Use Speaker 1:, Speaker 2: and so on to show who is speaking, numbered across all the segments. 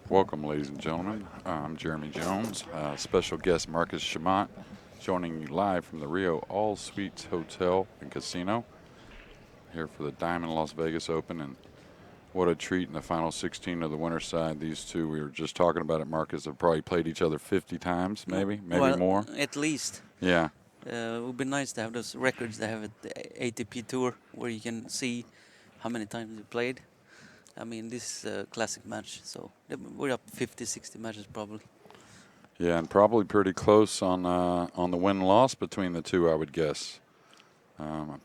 Speaker 1: Welcome, ladies and gentlemen. I'm Jeremy Jones, special guest Marcus Chamont, joining you live from the Rio All Suites Hotel and Casino here for the Diamond Las Vegas Open. And what a treat in the final 16 of the winner's side. These two, we were just talking about it, Marcus, have probably played each other 50 times, maybe
Speaker 2: Well,
Speaker 1: more.
Speaker 2: at least.
Speaker 1: Yeah,
Speaker 2: It would be nice to have those records they have at the ATP Tour where you can see how many times you played. I mean, this is a classic match, so we're up 50, 60 matches probably.
Speaker 1: yeah, and probably pretty close on the win-loss between the two, I would guess.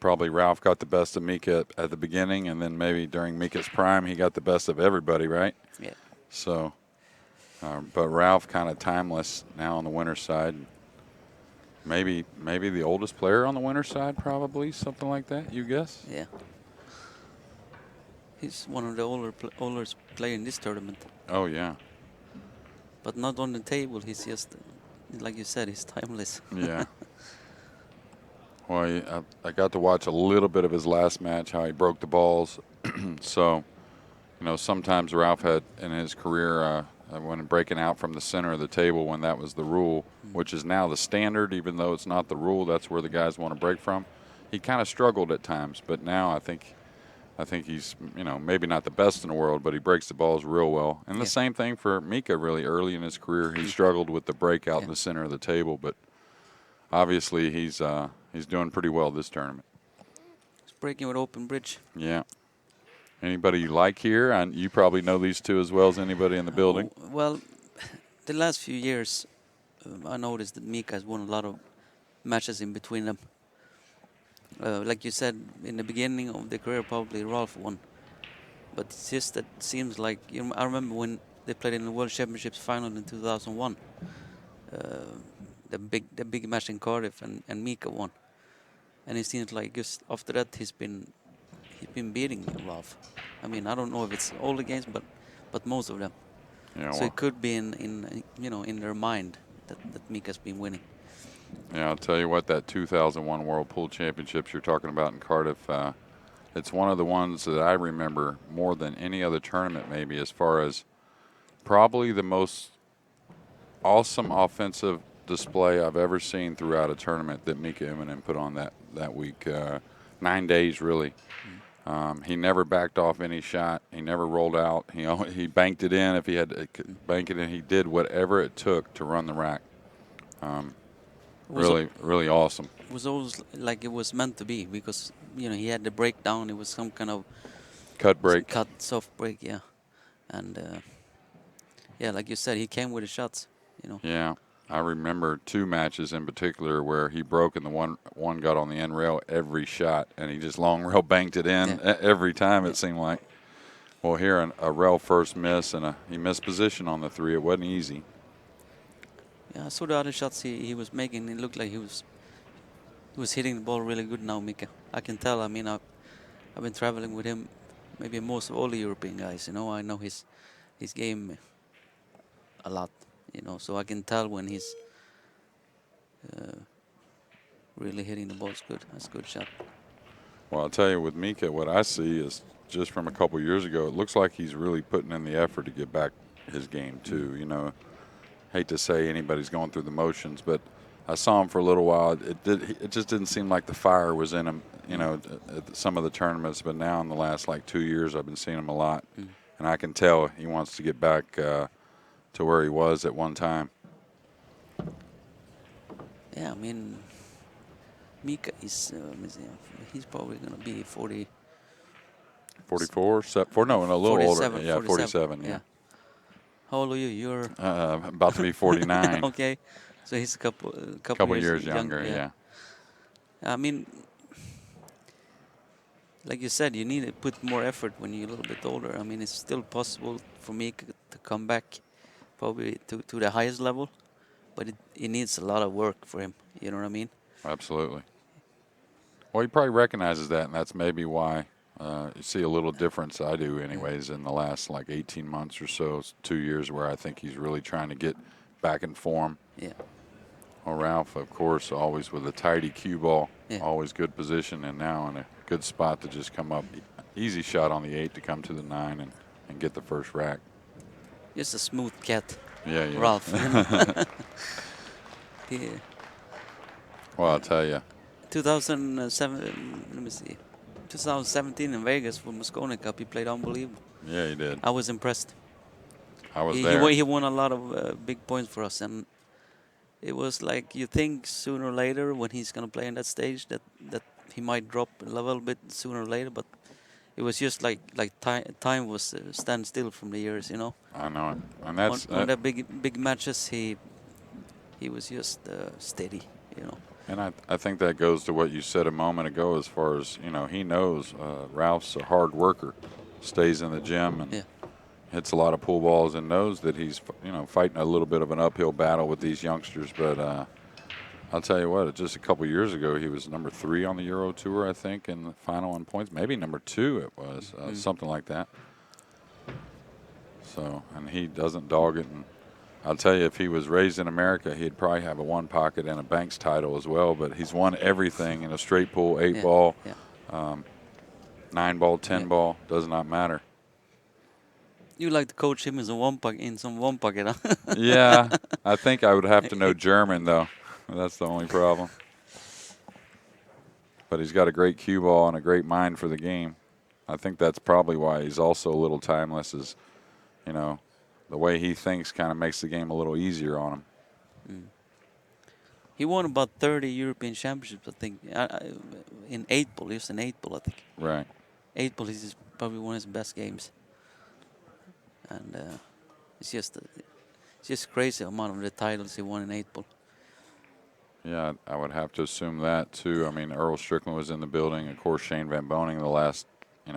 Speaker 1: Probably Ralf got the best of Mika at the beginning, and then maybe during Mika's prime, he got the best of everybody, right?
Speaker 2: Yeah.
Speaker 1: So, but Ralf kind of timeless now on the winner's side. Maybe the oldest player on the winner's side, probably something like that. You guess?
Speaker 2: Yeah. He's one of the oldest player in this tournament.
Speaker 1: Oh yeah.
Speaker 2: But not on the table. He's just, like you said, he's timeless.
Speaker 1: Yeah. Well, I got to watch a little bit of his last match, how he broke the balls. So, sometimes Ralf had in his career when breaking out from the center of the table when that was the rule, which is now the standard, even though it's not the rule. That's where the guys want to break from. He kind of struggled at times, but now I think he's maybe not the best in the world, but he breaks the balls real well. And the same thing for Mika. Really early in his career, he struggled with the breakout in the center of the table, but obviously he's doing pretty well this tournament.
Speaker 2: He's breaking with open bridge.
Speaker 1: Yeah. Anybody you like here? And you probably know these two as well as anybody in the building.
Speaker 2: Well, the last few years, I noticed that Mika has won a lot of matches in between them. Like you said, in the beginning of the career, probably Ralf won. But it's just that it seems like, I remember when they played in the World Championships final in 2001, the big match in Cardiff, and Mika won. And it seems like just after that he's been beating Ralf. I mean, I don't know if it's all the games, but most of them.
Speaker 1: Yeah,
Speaker 2: So it could be in their mind that Mika's been winning.
Speaker 1: Yeah, I'll tell you what, that 2001 World Pool Championships you're talking about in Cardiff, it's one of the ones that I remember more than any other tournament, maybe, as far as probably the most awesome offensive display I've ever seen throughout a tournament that Mika Immonen put on that week. 9 days, really. He never backed off any shot. He never rolled out. He banked it in if he had to bank it in. He did whatever it took to run the rack. Really awesome.
Speaker 2: It was always like it was meant to be because he had the breakdown. It was some kind of soft break, yeah. And like you said, he came with the shots.
Speaker 1: Yeah, I remember 2 matches in particular where he broke and the one got on the end rail every shot, and he just long rail banked it in every time. It seemed like. Well, here a rail first miss and he missed position on the 3. It wasn't easy.
Speaker 2: Yeah, I saw the other shots he was making. It looked like he was hitting the ball really good now, Mika. I can tell. I mean, I've been traveling with him, maybe most of all the European guys. I know his game a lot. So I can tell when he's really hitting the balls good. That's a good shot.
Speaker 1: Well, I'll tell you, with Mika, what I see is just from a couple years ago, it looks like he's really putting in the effort to get back his game too. Hate to say anybody's going through the motions, but I saw him for a little while. It just didn't seem like the fire was in him, at some of the tournaments. But now in the last 2 years, I've been seeing him a lot, and I can tell he wants to get back to where he was at one time.
Speaker 2: Yeah, I mean, Mika is he's probably going to be 40.
Speaker 1: 44, no, a little
Speaker 2: 47,
Speaker 1: older. Yeah, 47. Yeah.
Speaker 2: How old are you? You're
Speaker 1: about to be 49.
Speaker 2: okay, so he's a
Speaker 1: couple years younger. Yeah.
Speaker 2: I mean, like you said, you need to put more effort when you're a little bit older. I mean, it's still possible for me to come back probably to the highest level, but it needs a lot of work for him. You know what I mean?
Speaker 1: Absolutely. Well, he probably recognizes that, and that's maybe why you see a little difference, I do anyways, in the last 18 months or so, 2 years, where I think he's really trying to get back in form.
Speaker 2: Yeah.
Speaker 1: Well, Ralf, of course, always with a tidy cue ball,
Speaker 2: Yeah.
Speaker 1: always good position, and now in a good spot to just come up. Easy shot on the 8 to come to the 9 and get the first rack.
Speaker 2: just a smooth cat,
Speaker 1: Yeah, yeah.
Speaker 2: Ralf. You know. The
Speaker 1: Well, I'll tell you.
Speaker 2: 2007. Let me see. 2017 in Vegas for Moscone Cup, he played unbelievable.
Speaker 1: Yeah, he did.
Speaker 2: I was impressed.
Speaker 1: I was
Speaker 2: He
Speaker 1: there.
Speaker 2: won, he won a lot of big points for us, and it was like you think sooner or later when he's gonna play in that stage that he might drop a little bit sooner or later, but it was just like time was stand still from the years, you know.
Speaker 1: I know it. And
Speaker 2: On that big matches, he was just steady, you know.
Speaker 1: and I think that goes to what you said a moment ago as far as, he knows Ralph's a hard worker, stays in the gym and
Speaker 2: Yeah.
Speaker 1: hits a lot of pool balls and knows that he's, fighting a little bit of an uphill battle with these youngsters. But I'll tell you what, just a couple years ago, he was number 3 on the Euro Tour, I think, in the final on points. Maybe number 2 it was, something like that. So, and he doesn't dog it. And I'll tell you, if he was raised in America, he'd probably have a one pocket and a Banks title as well. But he's won everything in a straight pool, 8
Speaker 2: Yeah.
Speaker 1: ball,
Speaker 2: Yeah.
Speaker 1: 9 ball, 10
Speaker 2: Yeah.
Speaker 1: ball, does not matter.
Speaker 2: You like to coach him in some one pocket, huh?
Speaker 1: Yeah, I think I would have to know German, though. That's the only problem. But he's got a great cue ball and a great mind for the game. I think that's probably why he's also a little timeless is, the way he thinks kind of makes the game a little easier on him.
Speaker 2: He won about 30 European Championships, I think, in 8 ball. He was in 8 ball, I think.
Speaker 1: Right.
Speaker 2: 8 ball is probably one of his best games. And it's just crazy amount of the titles he won in 8 ball.
Speaker 1: Yeah, I would have to assume that, too. I mean, Earl Strickland was in the building. Of course, Shane Van Boning the last,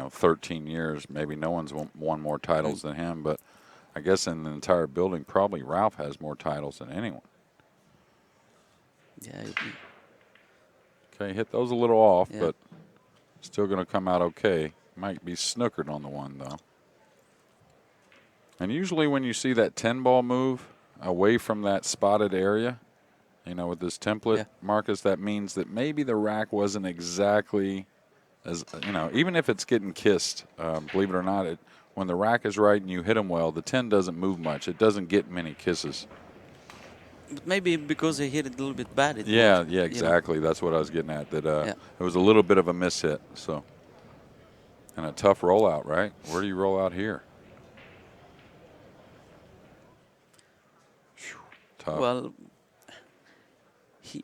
Speaker 1: 13 years. Maybe no one's won more titles than him. But I guess in the entire building, probably Ralph has more titles than anyone.
Speaker 2: Yeah.
Speaker 1: Okay, hit those a little off,
Speaker 2: Yeah.
Speaker 1: but still going to come out okay. Might be snookered on the one, though. And usually when you see that 10-ball move away from that spotted area, with this template,
Speaker 2: Yeah.
Speaker 1: Marcus, that means that maybe the rack wasn't exactly as, even if it's getting kissed, believe it or not, when the rack is right and you hit them well, the 10 doesn't move much. It doesn't get many kisses.
Speaker 2: But maybe because he hit it a little bit bad.
Speaker 1: Yeah, exactly. That's what I was getting at, that
Speaker 2: Yeah.
Speaker 1: it was a little bit of a mishit. So, and a tough rollout, right? Where do you roll out here? Whew, tough.
Speaker 2: Well,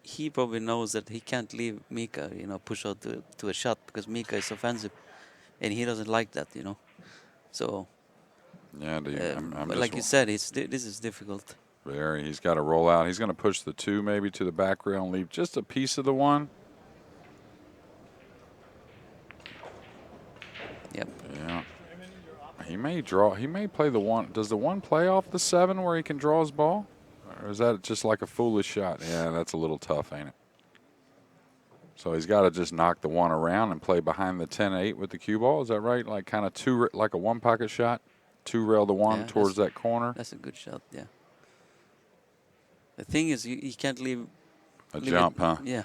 Speaker 2: he probably knows that he can't leave Mika, push out to a shot because Mika is offensive, and he doesn't like that, So,
Speaker 1: Yeah, I'm
Speaker 2: but
Speaker 1: just
Speaker 2: like you said, this is difficult.
Speaker 1: Very. He's got to roll out. He's going to push the 2 maybe to the back rail and leave just a piece of the 1.
Speaker 2: Yep.
Speaker 1: Yeah. He may draw. He may play the 1. Does the 1 play off the 7 where he can draw his ball? Or is that just like a foolish shot? Yeah, that's a little tough, ain't it? So he's got to just knock the 1 around and play behind the 10-8 with the cue ball. Is that right? Like kind of 2, like a 1 pocket shot? 2 rail the 1
Speaker 2: Yeah,
Speaker 1: towards that corner?
Speaker 2: That's a good shot, yeah. The thing is, you can't leave
Speaker 1: A jump, huh?
Speaker 2: Yeah.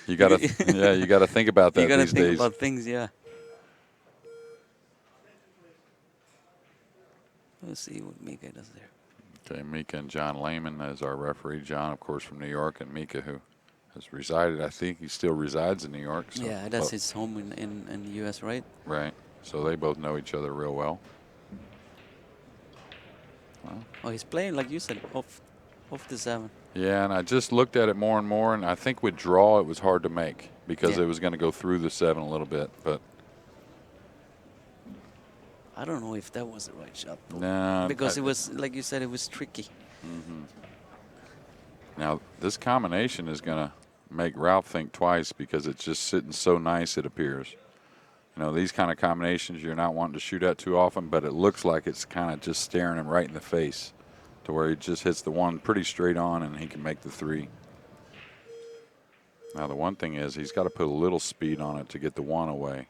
Speaker 1: You got to you got to think about that
Speaker 2: You gotta
Speaker 1: these
Speaker 2: think
Speaker 1: days.
Speaker 2: about things, yeah. Let's see what Mika does there.
Speaker 1: Okay, Mika and John Lehman as our referee. John, of course, from New York, and Mika, who has resided. I think he still resides in New York. So,
Speaker 2: Yeah, that's his home in the U.S., right?
Speaker 1: Right. So they both know each other real well.
Speaker 2: Oh, he's playing, like you said, off the 7.
Speaker 1: Yeah, and I just looked at it more and more, and I think with draw it was hard to make because
Speaker 2: Yeah.
Speaker 1: it was going to go through the 7 a little bit. But
Speaker 2: I don't know if that was the right shot, though.
Speaker 1: nah,
Speaker 2: Because it was, like you said, it was tricky.
Speaker 1: now this combination is going to make Ralph think twice because it's just sitting so nice, it appears. These kind of combinations you're not wanting to shoot at too often, but it looks like it's kind of just staring him right in the face to where he just hits the 1 pretty straight on and he can make the 3. Now, the one thing is he's got to put a little speed on it to get the 1 away.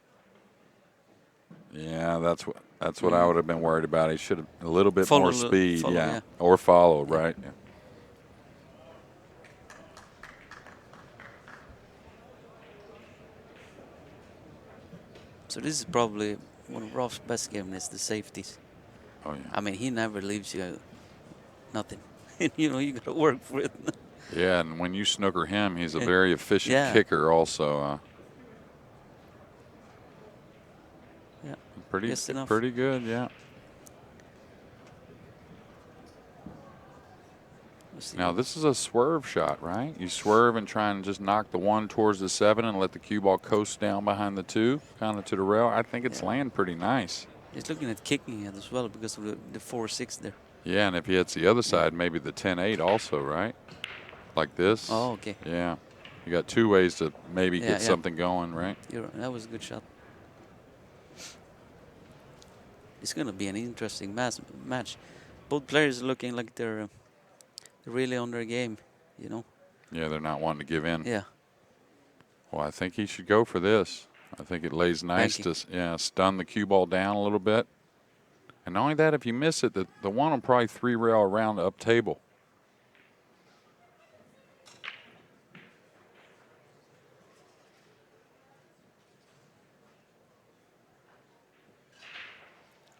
Speaker 1: Yeah, that's what I would have been worried about. He should have a little bit more speed,
Speaker 2: yeah.
Speaker 1: or followed, right? Yeah.
Speaker 2: So this is probably one of Ralph's best games is the safeties.
Speaker 1: Oh, yeah.
Speaker 2: I mean, he never leaves you nothing. You know, you got to work for it.
Speaker 1: Yeah, and when you snooker him, he's a
Speaker 2: Eh,
Speaker 1: very efficient
Speaker 2: yeah,
Speaker 1: kicker also.
Speaker 2: yeah,
Speaker 1: Pretty,
Speaker 2: just enough.
Speaker 1: pretty good, yeah.
Speaker 2: Let's see
Speaker 1: Now,
Speaker 2: what.
Speaker 1: this is a swerve shot, right? You swerve and try and just knock the 1 towards the 7 and let the cue ball coast down behind the 2, kind of to the rail. I think it's
Speaker 2: Yeah,
Speaker 1: land pretty nice.
Speaker 2: he's looking at kicking it as well because of the 4-6 there.
Speaker 1: Yeah, and if he hits the other
Speaker 2: Yeah.
Speaker 1: side, maybe the 10-8 also, right? Like this.
Speaker 2: Oh, okay.
Speaker 1: Yeah. You got 2 ways to maybe
Speaker 2: Yeah,
Speaker 1: get
Speaker 2: yeah.
Speaker 1: something going, right?
Speaker 2: That was a good shot. It's gonna be an interesting match. Both players are looking like they're really on their game. You know.
Speaker 1: Yeah, they're not wanting to give in.
Speaker 2: Yeah.
Speaker 1: Well, I think he should go for this. I think it lays nice
Speaker 2: Banking.
Speaker 1: to stun the cue ball down a little bit. And not only that, if you miss it, the 1 will probably 3 rail around up table.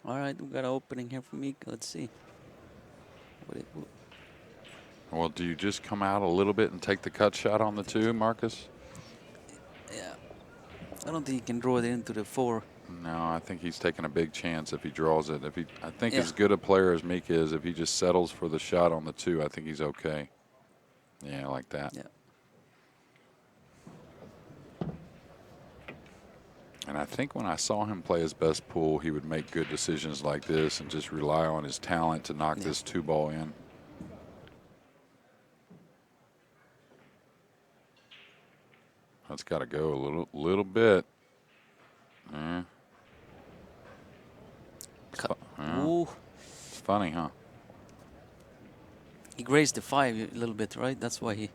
Speaker 2: All right, we got an opening here for Mika. Let's see.
Speaker 1: Well, do you just come out a little bit and take the cut shot on the 2, Marcus?
Speaker 2: Yeah. I don't think he can draw it into the 4.
Speaker 1: No, I think he's taking a big chance if he draws it. I think
Speaker 2: Yeah.
Speaker 1: as good a player as Mika is, if he just settles for the shot on the 2, I think he's okay. Yeah, like that.
Speaker 2: Yeah.
Speaker 1: And I think when I saw him play his best pool, he would make good decisions like this and just rely on his talent to knock this 2 ball in. That's got to go a little bit.
Speaker 2: Ooh.
Speaker 1: It's funny, huh?
Speaker 2: He grazed the 5 a little bit, right? That's why he.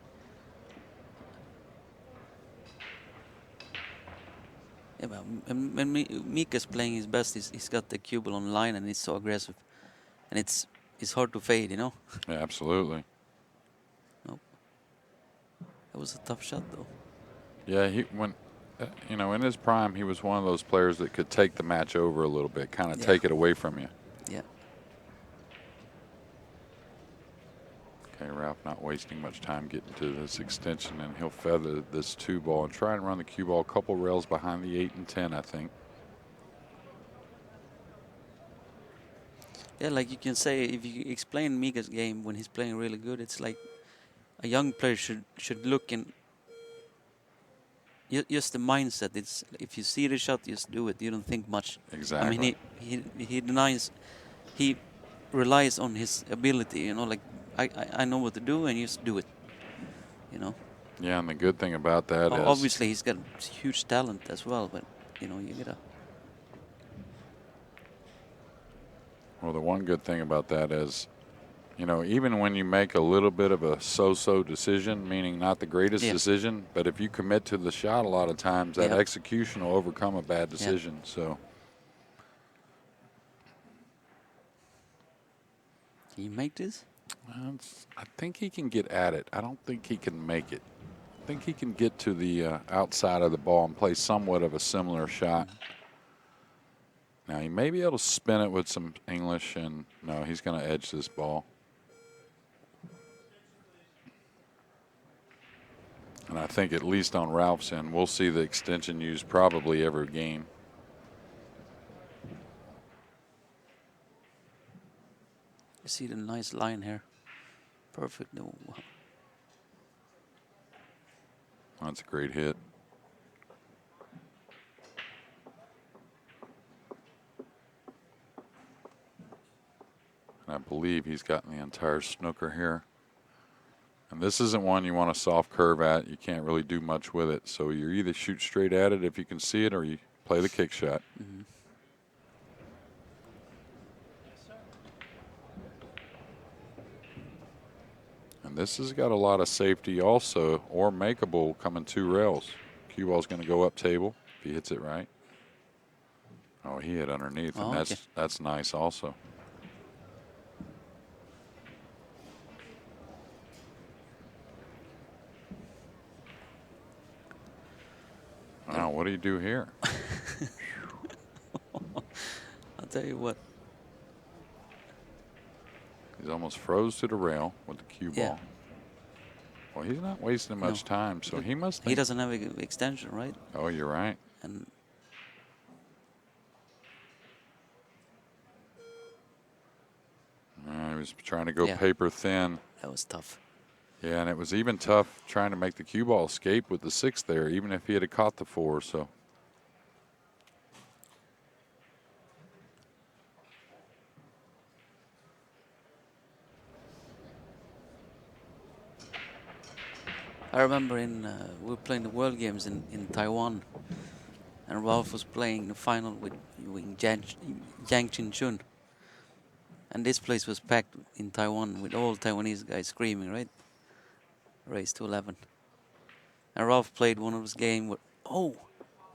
Speaker 2: Yeah, but when Mika's playing his best, he's got the cue ball on line and he's so aggressive, and it's hard to fade, you know.
Speaker 1: Yeah, absolutely.
Speaker 2: Nope. That was a tough shot, though.
Speaker 1: Yeah, in his prime, he was one of those players that could take the match over a little bit, kind of take it away from you.
Speaker 2: Yeah.
Speaker 1: Okay, Ralf not wasting much time getting to this extension, and he'll feather this 2 ball and try and run the cue ball a couple rails behind the 8 and 10, I think.
Speaker 2: Yeah, like you can say, if you explain Mika's game when he's playing really good, it's like a young player should look in. Just the mindset. It's if you see the shot, just do it. You don't think much.
Speaker 1: Exactly.
Speaker 2: I mean, he denies. He relies on his ability. You know, like I know what to do, and you just do it. You know.
Speaker 1: Yeah, and the good thing about that is
Speaker 2: Obviously he's got huge talent as well, but you know you gotta.
Speaker 1: Well, the one good thing about that is, even when you make a little bit of a so-so decision, meaning not the greatest decision, but if you commit to the shot a lot of times, that execution will overcome a bad decision. So.
Speaker 2: Can you make this?
Speaker 1: I think he can get at it. I don't think he can make it. I think he can get to the outside of the ball and play somewhat of a similar shot. Now, he may be able to spin it with some English, and no, he's going to edge this ball. And I think at least on Ralph's end, we'll see the extension used probably every game.
Speaker 2: You see the nice line here. Perfect. No.
Speaker 1: That's a great hit. And I believe he's gotten the entire snooker here. And this isn't one you want a soft curve at. You can't really do much with it. So you either shoot straight at it if you can see it, or you play the kick shot.
Speaker 2: Mm-hmm.
Speaker 1: And this has got a lot of safety also, or makeable coming 2 rails. Cue ball's going to go up table if he hits it right. Oh, he hit underneath, and that's nice also. Wow, what do you do here?
Speaker 2: I'll tell you what.
Speaker 1: He's almost froze to the rail with the cue
Speaker 2: Yeah.
Speaker 1: ball. Well, he's not wasting much
Speaker 2: No.
Speaker 1: time, so
Speaker 2: Look,
Speaker 1: he must
Speaker 2: he
Speaker 1: think.
Speaker 2: doesn't have an extension, right?
Speaker 1: Oh, you're right.
Speaker 2: And
Speaker 1: He was trying to go
Speaker 2: yeah,
Speaker 1: paper thin.
Speaker 2: that was tough.
Speaker 1: Yeah, and it was even tough trying to make the cue ball escape with the 6 there, even if he had caught the 4. So.
Speaker 2: I remember we were playing the World Games in Taiwan, and Ralf was playing the final with Yang Chin-chun. And this place was packed in Taiwan with all Taiwanese guys screaming, right? Race to 11. And Ralf played one of his game with, oh,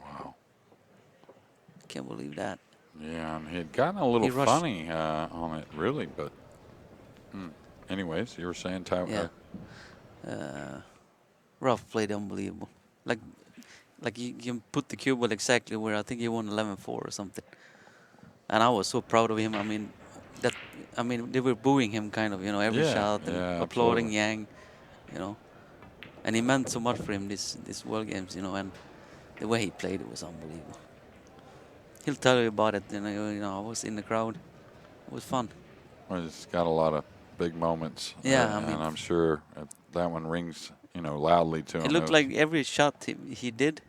Speaker 1: Wow.
Speaker 2: can't believe that.
Speaker 1: Yeah, and he had gotten a little
Speaker 2: He rushed.
Speaker 1: funny on it, really, but. Anyways, you were saying
Speaker 2: Yeah. Ralf played unbelievable. Like you can put the cue ball exactly where I think he won 11-4 or something. And I was so proud of him. I mean, they were booing him kind of, every shot and applauding
Speaker 1: absolutely.
Speaker 2: Yang, you know. And he meant so much for him this World Games, and the way he played, it was unbelievable. He'll tell you about it, I was in the crowd. It was fun.
Speaker 1: Well, he's got a lot of big moments,
Speaker 2: Yeah, I mean,
Speaker 1: and I'm sure that one rings, loudly to him.
Speaker 2: it looked like every shot he did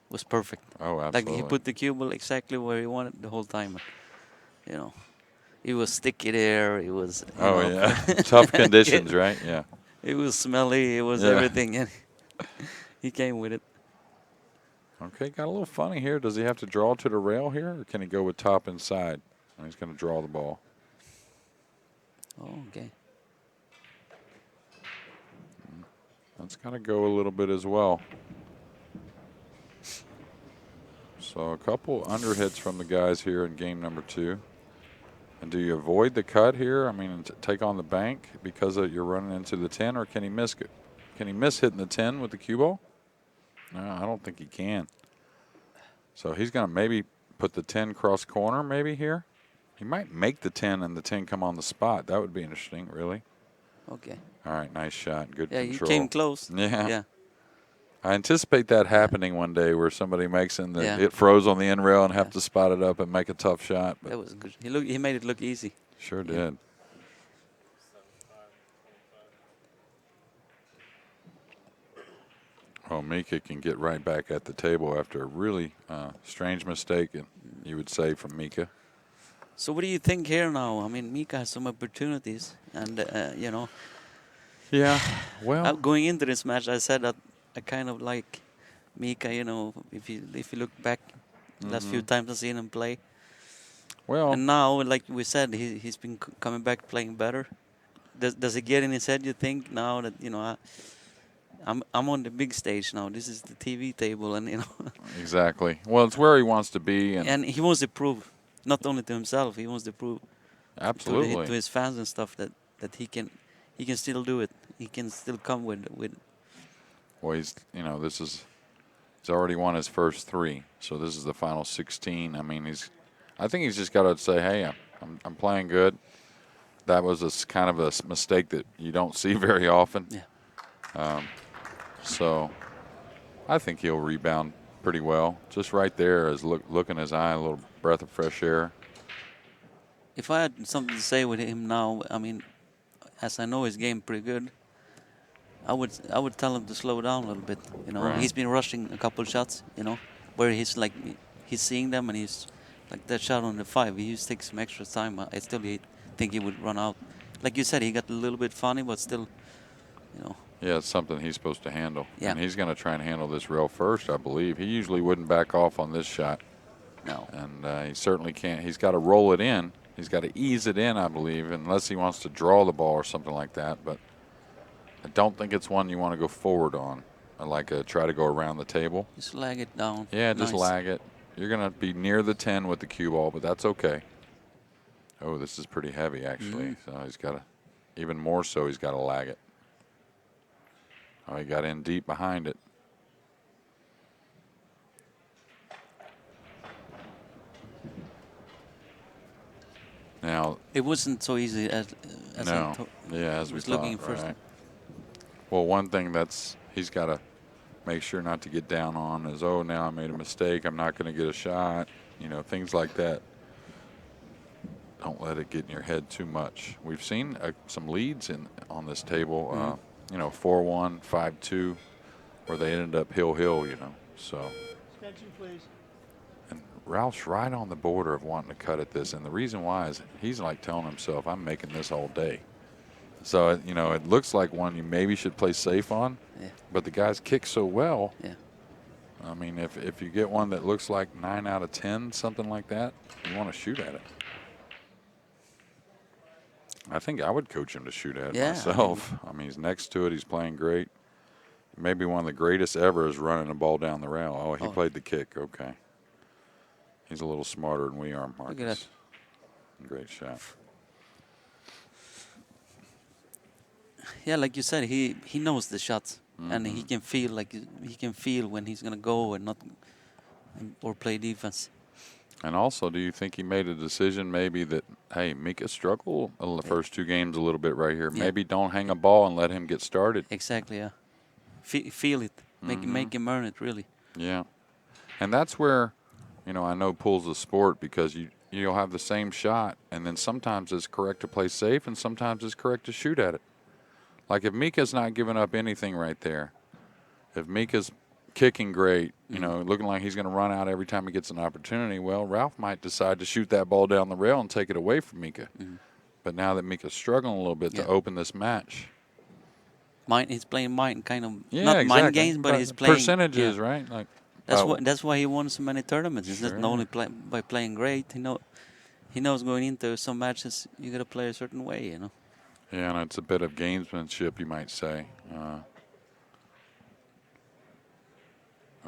Speaker 2: was perfect.
Speaker 1: Oh,
Speaker 2: Like
Speaker 1: absolutely.
Speaker 2: he put the cue ball exactly where he wanted the whole time. It was sticky there. It was,
Speaker 1: yeah, tough conditions, right? Yeah.
Speaker 2: it was smelly. It was everything. And he came with it.
Speaker 1: Okay, got a little funny here. Does he have to draw to the rail here, or can he go with top inside? He's going to draw the ball.
Speaker 2: Oh, okay.
Speaker 1: That's got to go a little bit as well. So a couple underhits from the guys here in game number 2. And do you avoid the cut here? I mean, take on the bank because you're running into the 10, or can he miss it? Can he miss hitting the 10 with the cue ball? No, I don't think he can. So he's going to maybe put the 10 cross corner maybe here. He might make the 10 and the 10 come on the spot. That would be interesting, really.
Speaker 2: Okay.
Speaker 1: All right, nice shot. Good control.
Speaker 2: Yeah, he came close.
Speaker 1: Yeah. I anticipate that happening one day where somebody makes it froze on the end rail and have to spot it up and make a tough shot. But
Speaker 2: that was good. He made it look easy.
Speaker 1: Sure did. Oh, Mika can get right back at the table after a really strange mistake, and you would say, from Mika.
Speaker 2: So what do you think here now? I mean, Mika has some opportunities, and
Speaker 1: Yeah. Well,
Speaker 2: going into this match, I said that I kind of like Mika. If you look back, the last few times I've seen him play.
Speaker 1: Well.
Speaker 2: And now, like we said, he's been coming back playing better. Does it get in his head? You think now that I'm on the big stage now. This is the TV table, and
Speaker 1: Exactly. Well, it's where he wants to be,
Speaker 2: and he wants to prove, not only to himself, he wants to prove
Speaker 1: absolutely
Speaker 2: to his fans and stuff that he can still do it. He can still come with.
Speaker 1: Well, he's already won his first 3, so this is the final 16. I mean, I think he's just got to say, hey, I'm playing good. That was kind of a mistake that you don't see very often.
Speaker 2: Yeah.
Speaker 1: So I think he'll rebound pretty well. Just right there is look in his eye, a little breath of fresh air.
Speaker 2: If I had something to say with him now, I mean, as I know his game pretty good, I would tell him to slow down a little bit.
Speaker 1: Right.
Speaker 2: He's been rushing a couple shots. Where he's seeing them, and he's like that shot on the 5. He just takes some extra time. I still think he would run out. Like you said, he got a little bit funny, but still,
Speaker 1: Yeah, it's something he's supposed to handle.
Speaker 2: Yeah.
Speaker 1: And he's going to try and handle this rail first, I believe. He usually wouldn't back off on this shot.
Speaker 2: No.
Speaker 1: And he certainly can't. He's got to roll it in. He's got to ease it in, I believe, unless he wants to draw the ball or something like that. But I don't think it's one you want to go forward on. Try to go around the table.
Speaker 2: Just lag it down.
Speaker 1: Yeah, just
Speaker 2: Nice.
Speaker 1: lag it. You're going to be near the 10 with the cue ball, but that's okay. Oh, this is pretty heavy, actually. So he's got to, even more so, he's got to lag it. Oh, he got in deep behind it. Now,
Speaker 2: It wasn't so easy as
Speaker 1: No. Yeah, as we
Speaker 2: was looking
Speaker 1: thought,
Speaker 2: first.
Speaker 1: right. Well, one thing he's got to make sure not to get down on is, oh, now I made a mistake. I'm not going to get a shot. You know, things like that. Don't let it get in your head too much. We've seen some leads on this table, you know, 4-1, 5-2, where they ended up hill, you know. So.
Speaker 3: Attention, please.
Speaker 1: And Ralph's right on the border of wanting to cut at this. And the reason why is he's like telling himself, I'm making this all day. So, you know, it looks like one you maybe should play safe on.
Speaker 2: Yeah.
Speaker 1: But the guys kick so well.
Speaker 2: Yeah.
Speaker 1: I mean, if you get one that looks like 9 out of 10, something like that, you want to shoot at it. I think I would coach him to shoot at it myself. I mean, he's next to it. He's playing great. Maybe one of the greatest ever is running a ball down the rail. Oh, he played the kick. Okay. He's a little smarter than we are, Marcus.
Speaker 2: Look at that.
Speaker 1: Great shot.
Speaker 2: Yeah, like you said, he knows the shots, and he can feel when he's gonna go and not, or play defense.
Speaker 1: And also, do you think he made a decision maybe that, hey, Mika struggled in the first 2 games a little bit right here.
Speaker 2: Yeah.
Speaker 1: Maybe don't hang a ball and let him get started.
Speaker 2: Exactly. Yeah. Feel it. Make him earn it. Really.
Speaker 1: Yeah. And that's where, you know, I know pool's a sport because you'll have the same shot, and then sometimes it's correct to play safe, and sometimes it's correct to shoot at it. Like if Mika's not giving up anything right there, if Mika's kicking great, you know, looking like he's going to run out every time he gets an opportunity, well, Ralph might decide to shoot that ball down the rail and take it away from Mika. But now that Mika's struggling a little bit to open this match.
Speaker 2: He's playing mind kind of,
Speaker 1: Yeah,
Speaker 2: not
Speaker 1: exactly.
Speaker 2: mind games, but he's playing
Speaker 1: percentages, right? Like
Speaker 2: that's why he won so many tournaments. It's not only by playing great. He knows going into some matches you got to play a certain way. You know.
Speaker 1: Yeah, and it's a bit of gamesmanship, you might say.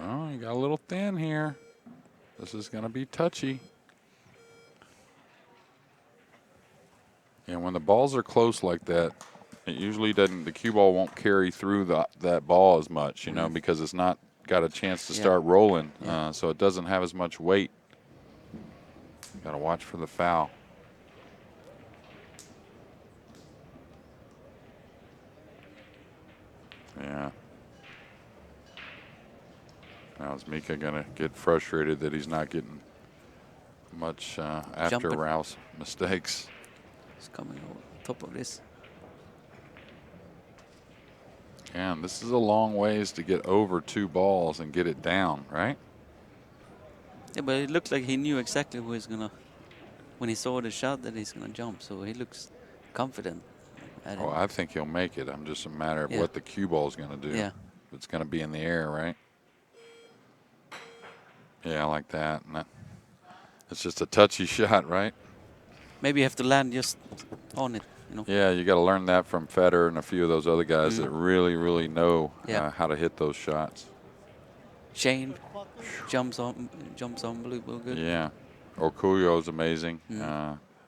Speaker 1: Oh, you got a little thin here. This is going to be touchy. And when the balls are close like that, it usually doesn't. The cue ball won't carry through that ball as much, you know, because it's not got a chance to start rolling. So it doesn't have as much weight. Got to watch for the foul. Yeah. Now is Mika going to get frustrated that he's not getting much after
Speaker 2: Jumping.
Speaker 1: Ralph's mistakes?
Speaker 2: He's coming over top of this.
Speaker 1: And this is a long ways to get over 2 balls and get it down, right?
Speaker 2: Yeah, but it looked like he knew exactly who he's gonna. When he saw the shot, that he's gonna jump. So he looks confident.
Speaker 1: Oh, I think he'll make it. I'm just a matter of what the cue ball is going to do.
Speaker 2: Yeah.
Speaker 1: It's going to be in the air, right? Yeah, I like that. And it's just a touchy shot, right?
Speaker 2: Maybe you have to land just on it, you know.
Speaker 1: Yeah, you got to learn that from Federer and a few of those other guys that really, really know how to hit those shots.
Speaker 2: Shane jumps unbelievable good.
Speaker 1: Yeah. Okuyo's amazing.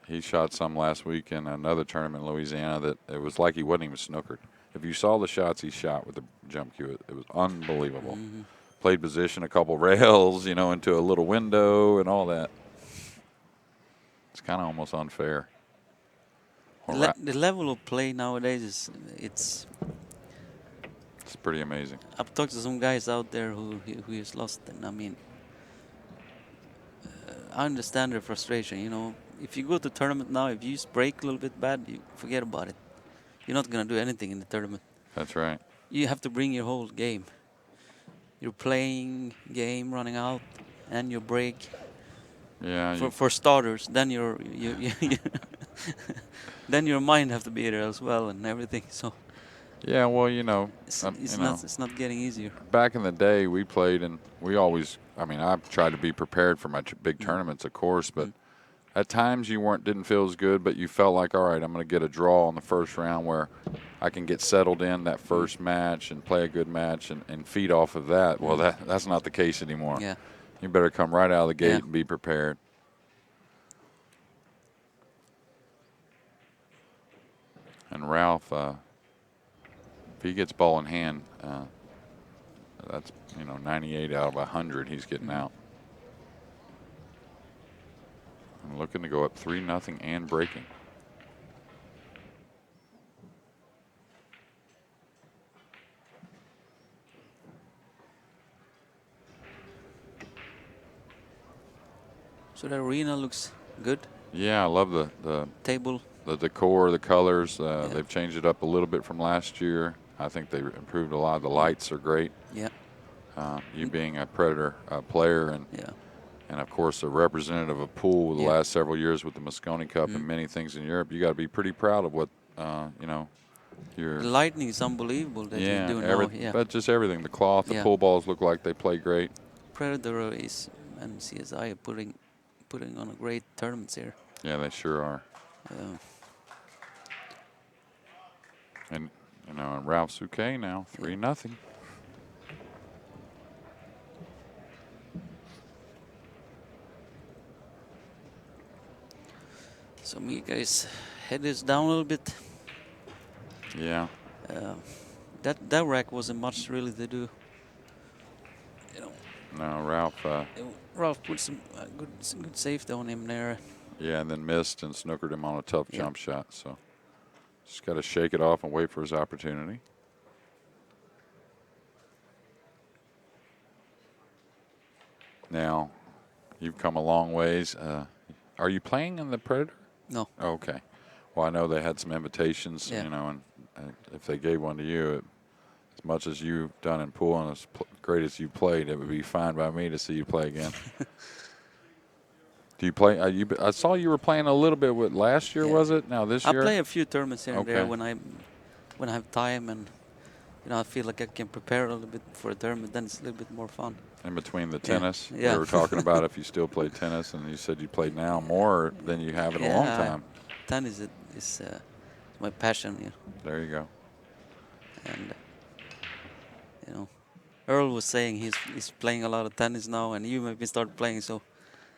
Speaker 1: He shot some last week in another tournament in Louisiana that it was like he wasn't even snookered. If you saw the shots he shot with the jump cue, it was unbelievable. Played position, a couple rails, you know, into a little window and all that. It's kind of almost unfair.
Speaker 2: The level of play nowadays it's
Speaker 1: pretty amazing.
Speaker 2: I've talked to some guys out there who is lost, and I mean, I understand their frustration. You know, if you go to tournament now, if you just break a little bit bad, you forget about it. You're not gonna do anything in the tournament.
Speaker 1: That's right.
Speaker 2: You have to bring your whole game. Your playing game running out, and your break.
Speaker 1: Yeah.
Speaker 2: For starters, then then your mind have to be there as well and everything. So.
Speaker 1: Yeah, well, you know,
Speaker 2: it's not getting easier.
Speaker 1: Back in the day, we played, and we always. I mean, I've tried to be prepared for my big tournaments, of course, but at times you didn't feel as good, but you felt like, all right, I'm going to get a draw in the first round where I can get settled in that first match and play a good match and feed off of that. Well, that's not the case anymore.
Speaker 2: Yeah.
Speaker 1: You better come right out of the gate and be prepared. And Ralph, if he gets ball in hand, that's 98 out of 100 he's getting out. I'm looking to go up 3-0 and breaking.
Speaker 2: So the arena looks good.
Speaker 1: Yeah, I love
Speaker 2: Table.
Speaker 1: the decor, the colors.
Speaker 2: Yeah.
Speaker 1: They've changed it up a little bit from last year. I think they improved a lot. The lights are great.
Speaker 2: Yeah.
Speaker 1: You being a Predator player and of course a representative of pool the last several years with the Mosconi Cup and many things in Europe, you got to be pretty proud of what you know.
Speaker 2: The lighting is unbelievable that you do now. Yeah.
Speaker 1: But just everything. The cloth, the pool balls look like they play great.
Speaker 2: Predator is and CSI are putting on a great tournaments here.
Speaker 1: Yeah, they sure are.
Speaker 2: Yeah.
Speaker 1: And and Ralf Souquet now 3-0.
Speaker 2: So Mika's head is down a little bit.
Speaker 1: Yeah.
Speaker 2: That rack wasn't much really to do.
Speaker 1: No, Ralph.
Speaker 2: Ralf put some good safety on him there.
Speaker 1: Yeah, and then missed and snookered him on a tough jump shot. So just got to shake it off and wait for his opportunity. Now, you've come a long ways. Are you playing in the Predator?
Speaker 2: No.
Speaker 1: Okay. Well, I know they had some invitations, and if they gave one to you, as much as you've done in pool and as great as you played, it would be fine by me to see you play again. Do you play? I saw you were playing a little bit with last year, was it? Now this year?
Speaker 2: I play a few tournaments here and there when I have time and I feel like I can prepare a little bit for a tournament. Then it's a little bit more fun.
Speaker 1: In between the tennis,
Speaker 2: we
Speaker 1: were talking about if you still play tennis, and you said you play now more than you have in a long time.
Speaker 2: Tennis is my passion.
Speaker 1: There you go.
Speaker 2: And Earl was saying he's playing a lot of tennis now, and you maybe start playing. So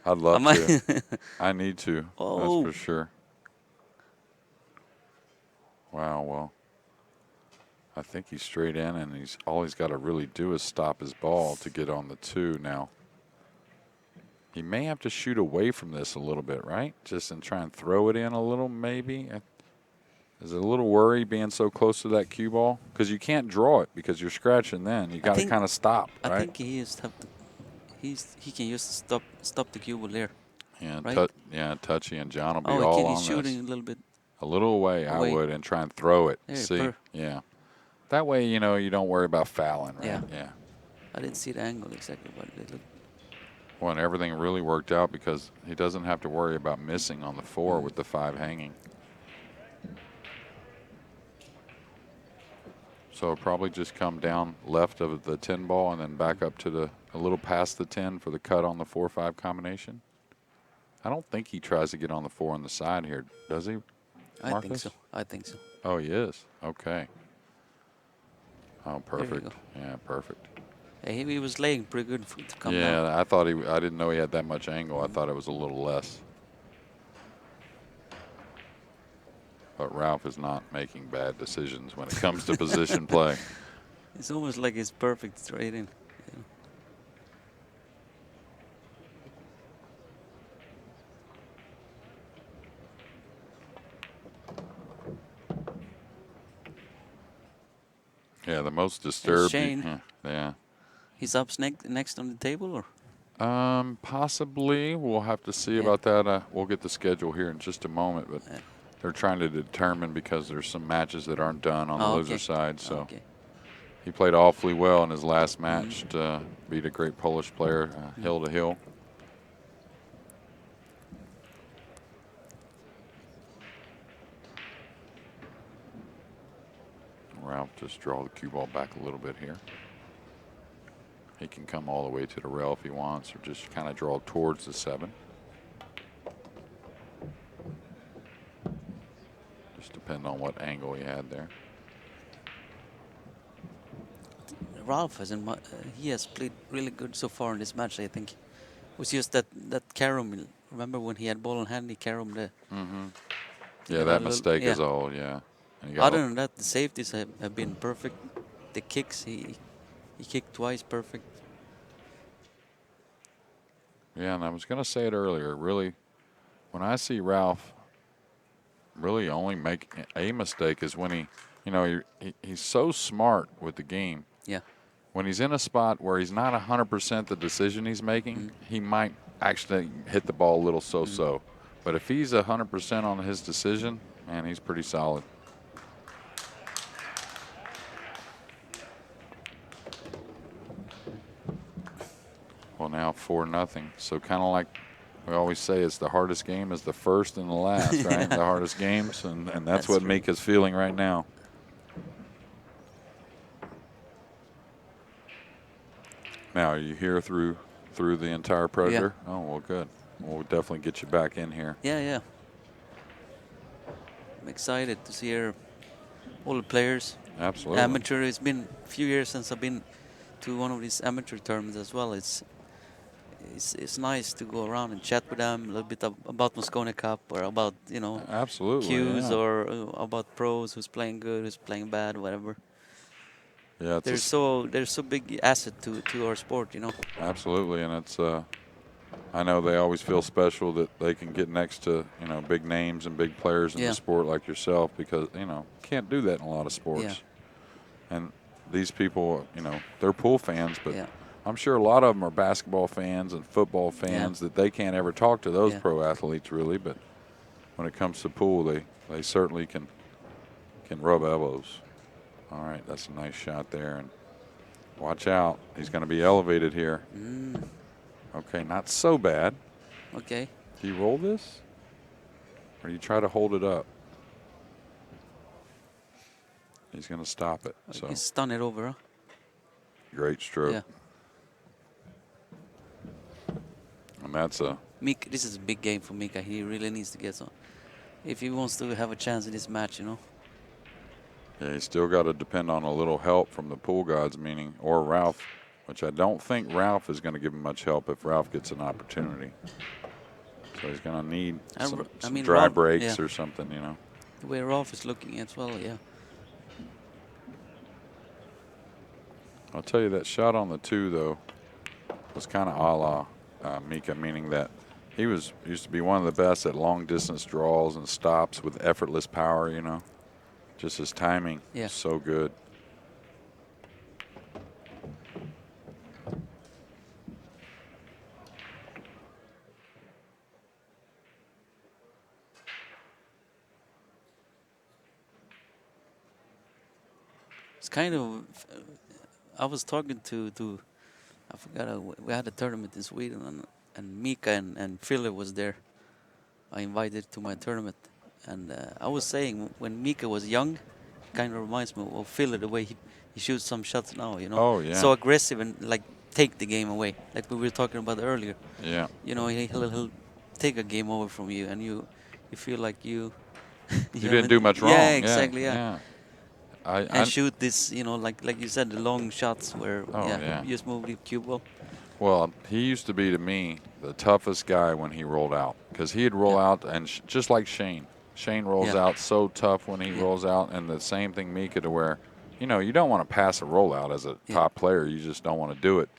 Speaker 1: I'd love to. I need to.
Speaker 2: Oh.
Speaker 1: That's for sure. Wow. Well, I think he's straight in, and all he's got to really do is stop his ball to get on the 2 now. He may have to shoot away from this a little bit, right? Just and try and throw it in a little, maybe. Is it a little worry being so close to that cue ball? Because you can't draw it because you're scratching then. You got to kind of stop, right?
Speaker 2: I think he can just stop the cue ball there.
Speaker 1: Yeah,
Speaker 2: right?
Speaker 1: Touchy and John will be all on
Speaker 2: he's shooting
Speaker 1: this.
Speaker 2: a little bit.
Speaker 1: A little away, I would, and try and throw it.
Speaker 2: There,
Speaker 1: See? Yeah. That way, you don't worry about fouling, right?
Speaker 2: Yeah. I didn't see the angle exactly, but it looked.
Speaker 1: Well, and everything really worked out because he doesn't have to worry about missing on the 4 with the 5 hanging. So it'll probably just come down left of the 10 ball and then back up to a little past the 10 for the cut on the 4-5 combination. I don't think he tries to get on the 4 on the side here, does he, Marcus?
Speaker 2: I think so.
Speaker 1: Oh, he is? Okay. Oh, perfect. Yeah, perfect.
Speaker 2: He was laying pretty good to come down.
Speaker 1: Yeah, I didn't know he had that much angle. I thought it was a little less. But Ralph is not making bad decisions when it comes to position play.
Speaker 2: It's almost like it's perfect straight in.
Speaker 1: Yeah, the most disturbed.
Speaker 2: Shane.
Speaker 1: Yeah.
Speaker 2: He's up next on the table, or?
Speaker 1: Possibly. We'll have to see about that. We'll get the schedule here in just a moment, but they're trying to determine because there's some matches that aren't done on the loser side. So he played awfully well in his last match to beat a great Polish player, hill to hill. Ralph just draw the cue ball back a little bit here. He can come all the way to the rail if he wants, or just kind of draw towards the 7. Just depend on what angle he had there.
Speaker 2: Ralph he has played really good so far in this match. I think it was just that carom. Remember when he had ball in hand, he caromed there.
Speaker 1: Yeah, that mistake is all. Yeah.
Speaker 2: Other than that, the safeties have been perfect. The kicks, he kicked twice, perfect.
Speaker 1: Yeah, and I was going to say it earlier. Really, when I see Ralph really only make a mistake is when he's so smart with the game.
Speaker 2: Yeah.
Speaker 1: When he's in a spot where he's not 100% the decision he's making, he might actually hit the ball a little so-so. But if he's 100% on his decision, man, he's pretty solid. Well, now 4-0. So kind of like we always say, it's the hardest game is the first and the last, right? The hardest games, and that's what
Speaker 2: true.
Speaker 1: Mika's feeling right now. Now, are you here through the entire Predator?
Speaker 2: Yeah.
Speaker 1: Oh, well, good. We'll definitely get you back in here.
Speaker 2: Yeah. I'm excited to see all the players.
Speaker 1: Absolutely.
Speaker 2: Amateur. It's been a few years since I've been to one of these amateur tournaments as well. It's nice to go around and chat with them a little bit about Moscone Cup or about
Speaker 1: Absolutely,
Speaker 2: cues
Speaker 1: yeah.
Speaker 2: or about pros who's playing good, who's playing bad, whatever.
Speaker 1: Yeah,
Speaker 2: They're so big asset to our sport,
Speaker 1: Absolutely, and it's I know they always feel special that they can get next to big names and big players in the sport like yourself, because can't do that in a lot of sports.
Speaker 2: Yeah.
Speaker 1: And these people, they're pool fans, but
Speaker 2: Yeah.
Speaker 1: I'm sure a lot of them are basketball fans and football fans that they can't ever talk to those pro athletes really. But when it comes to pool, they certainly can rub elbows. All right, that's a nice shot there, and watch out. He's going to be elevated here. Okay, not so bad.
Speaker 2: Okay.
Speaker 1: Do you roll this? Or do you try to hold it up? He's going to stop it. So
Speaker 2: He's stun it over, huh?
Speaker 1: Great stroke.
Speaker 2: Yeah.
Speaker 1: And that's a...
Speaker 2: Mika, this is a big game for Mika. He really needs to get some. If he wants to have a chance in this match,
Speaker 1: Yeah, he's still got to depend on a little help from the pool gods, or Ralf, which I don't think Ralf is going to give him much help if Ralf gets an opportunity. So he's going to need some dry
Speaker 2: Ralf,
Speaker 1: breaks or something,
Speaker 2: The way Ralf is looking as well, yeah.
Speaker 1: I'll tell you, that shot on the 2, though, was kind of a la Mika, meaning that he used to be one of the best at long-distance draws and stops with effortless power, Just his timing, so good.
Speaker 2: It's kind of. I was talking to I forgot. We had a tournament in Sweden, and Mika and Philip was there. I invited to my tournament, and I was saying when Mika was young, kind of reminds me of Philip, the way he shoots some shots now.
Speaker 1: Oh yeah.
Speaker 2: So aggressive and like take the game away, like we were talking about earlier.
Speaker 1: Yeah.
Speaker 2: He'll take a game over from you, and you feel like you.
Speaker 1: You didn't do much wrong.
Speaker 2: Yeah, exactly. Yeah.
Speaker 1: I
Speaker 2: shoot this, like you said, the long shots where you just move the cue ball.
Speaker 1: Well, he used to be, to me, the toughest guy when he rolled out, because he'd roll out, and just like Shane. Shane rolls out so tough when he rolls out, and the same thing Mika, to where, you don't want to pass a rollout as a top player. You just don't want to do it.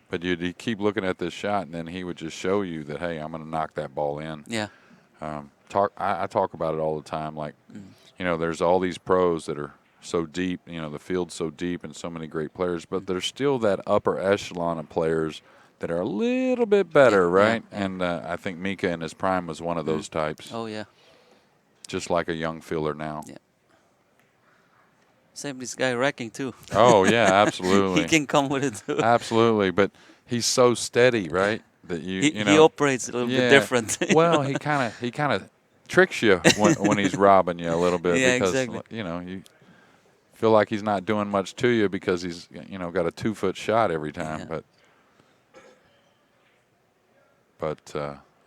Speaker 1: But you keep looking at this shot, and then he would just show you that, hey, I'm going to knock that ball in.
Speaker 2: Yeah.
Speaker 1: I talk about it all the time. Like, there's all these pros that are so deep, the field's so deep and so many great players, but there's still that upper echelon of players that are a little bit better, right?
Speaker 2: Yeah.
Speaker 1: And I think Mika in his prime was one of those types.
Speaker 2: Oh, yeah.
Speaker 1: Just like a young fielder now.
Speaker 2: Yeah. Same this guy racking, too.
Speaker 1: Oh, yeah, absolutely.
Speaker 2: He can come with it, too.
Speaker 1: Absolutely, but he's so steady, right? That
Speaker 2: he operates a little bit different.
Speaker 1: Well, he kind of tricks you when he's robbing you a little bit, because
Speaker 2: exactly.
Speaker 1: You feel like he's not doing much to you because he's got a 2-foot shot every time, but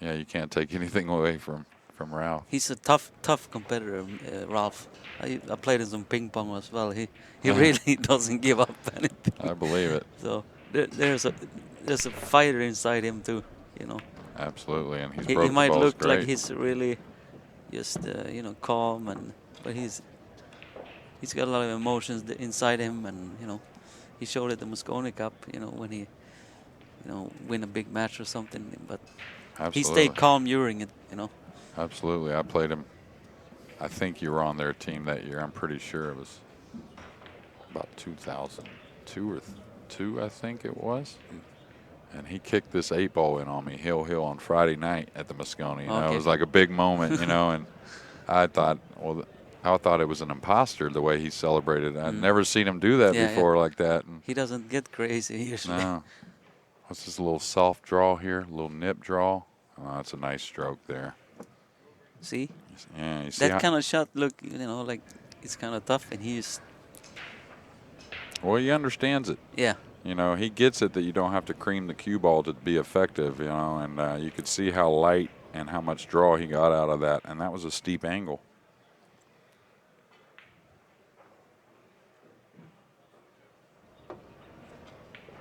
Speaker 1: you can't take anything away from Ralf.
Speaker 2: He's a tough competitor, Ralf. I played in some ping pong as well. He really doesn't give up anything.
Speaker 1: I believe it.
Speaker 2: So there's a fighter inside him too,
Speaker 1: Absolutely, and
Speaker 2: he might look like he's really just calm, but he's got a lot of emotions inside him, and he showed it at the Moscone Cup, when he win a big match or something, but he stayed calm during it,
Speaker 1: Absolutely, I played him. I think you were on their team that year. I'm pretty sure it was about 2002 or 2, I think it was. And he kicked this 8-ball in on me, hill on Friday night at the Moscone. You know,
Speaker 2: Okay.
Speaker 1: it was like a big moment, you know, and I thought, well, I thought it was an imposter the way he celebrated. I'd never seen him do that
Speaker 2: Yeah,
Speaker 1: before like that. And
Speaker 2: he doesn't get crazy usually.
Speaker 1: no, what's this little soft draw here? A little nip draw. Oh, that's a nice stroke there.
Speaker 2: See?
Speaker 1: Yeah, you see
Speaker 2: That
Speaker 1: how,
Speaker 2: kind of shot look, you know, like it's kind of tough, and he's,
Speaker 1: well, he understands it.
Speaker 2: yeah.
Speaker 1: You know, he gets it that you don't have to cream the cue ball to be effective, you know, and you could see how light and how much draw he got out of that, and that was a steep angle.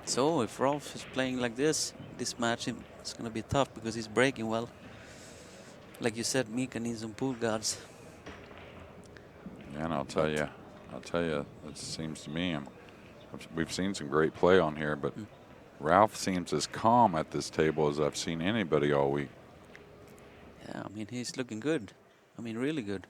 Speaker 2: So if Rolf is playing like this match it's going to be tough because he's breaking well. Like you said, Mika needs some pool guards.
Speaker 1: Yeah, and I'll tell you, it seems to me, we've seen some great play on here, but Ralf seems as calm at this table as I've seen anybody all week.
Speaker 2: Yeah, I mean, he's looking good. I mean, really good.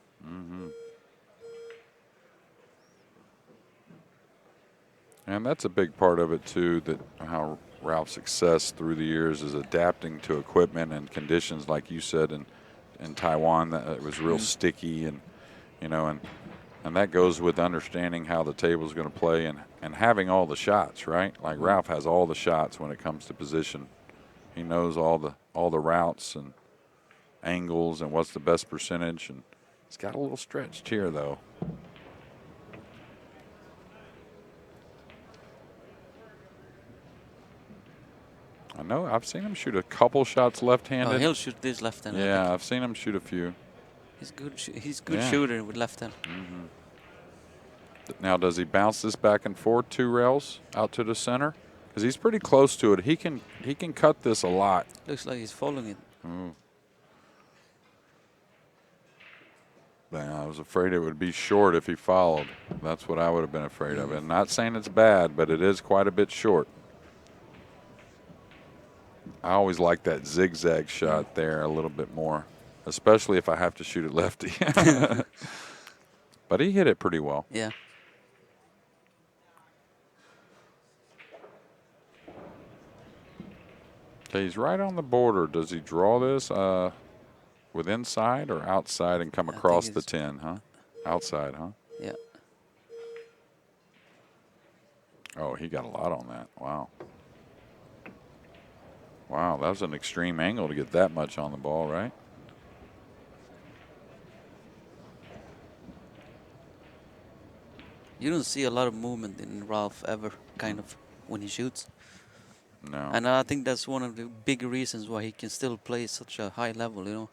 Speaker 1: And that's a big part of it too, that how Ralph's success through the years is adapting to equipment and conditions, like you said, in Taiwan, that it was real sticky, and you know, and that goes with understanding how the table's going to play and having all the shots, right? Like Ralph has all the shots when it comes to position. He knows all the routes and angles and what's the best percentage, and he's got a little stretched here though. I know I've seen him shoot a couple shots left-handed.
Speaker 2: Oh, he'll shoot this left hand.
Speaker 1: Yeah, I've seen him shoot a few.
Speaker 2: He's good. He's good
Speaker 1: Yeah.
Speaker 2: shooter with left hand.
Speaker 1: Now, does he bounce this back and forth 2 rails out to the center? Because he's pretty close to it. He can cut this a lot.
Speaker 2: Looks like he's following it.
Speaker 1: I was afraid it would be short if he followed. That's what I would have been afraid of. And not saying it's bad, but it is quite a bit short. I always like that zigzag shot there a little bit more, especially if I have to shoot it lefty. But he hit it pretty well.
Speaker 2: Yeah.
Speaker 1: Okay, he's right on the border. Does he draw this with inside or outside and come across the 10, huh? Outside, huh?
Speaker 2: Yeah.
Speaker 1: Oh, he got a lot on that. Wow. Wow, that was an extreme angle to get that much on the ball, right?
Speaker 2: You don't see a lot of movement in Ralph ever, kind of, when he shoots.
Speaker 1: No.
Speaker 2: And I think that's one of the big reasons why he can still play such a high level, you know.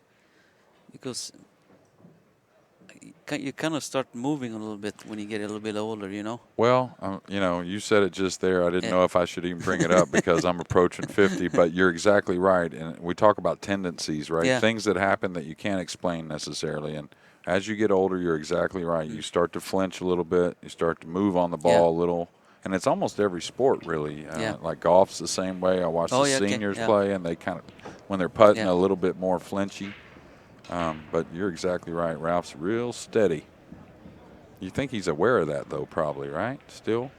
Speaker 2: Because you kind of start moving a little bit when you get a little bit older, you know.
Speaker 1: Well, you know, you said it just there. I didn't
Speaker 2: Yeah.
Speaker 1: know if I should even bring it up because I'm approaching 50, but you're exactly right. And we talk about tendencies, right?
Speaker 2: Yeah.
Speaker 1: Things that happen that you can't explain necessarily. And as you get older, you're exactly right. You start to flinch a little bit. You start to move on the ball a little. And it's almost every sport, really. Like golf's the same way. I watch the seniors play, and they kind of, when they're putting, a little bit more flinchy. But you're exactly right. Ralph's real steady. You think he's aware of that, though, probably, right? Still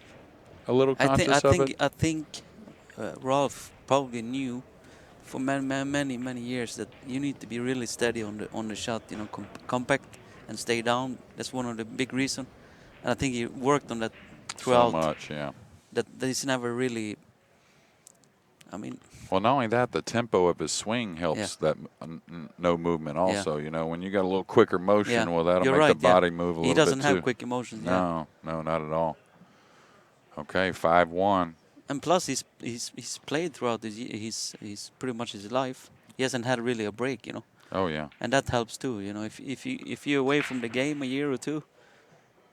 Speaker 1: a little conscious of it?
Speaker 2: I think Ralph probably knew for many years that you need to be really steady on the shot, you know, compact and stay down. That's one of the big reasons. And I think he worked on that throughout.
Speaker 1: So much, yeah.
Speaker 2: That he's never really, I mean.
Speaker 1: Well, not only that, the tempo of his swing helps that no movement also. You know, when you got a little quicker motion, well, that'll make the body move a little bit, too.
Speaker 2: He doesn't have quick emotions.
Speaker 1: No, no, not at all. Okay, 5-1.
Speaker 2: And plus, he's played throughout he's pretty much his life. He hasn't had really a break, you know.
Speaker 1: Oh, yeah.
Speaker 2: And that helps, too, you know. If you're away from the game a year or two,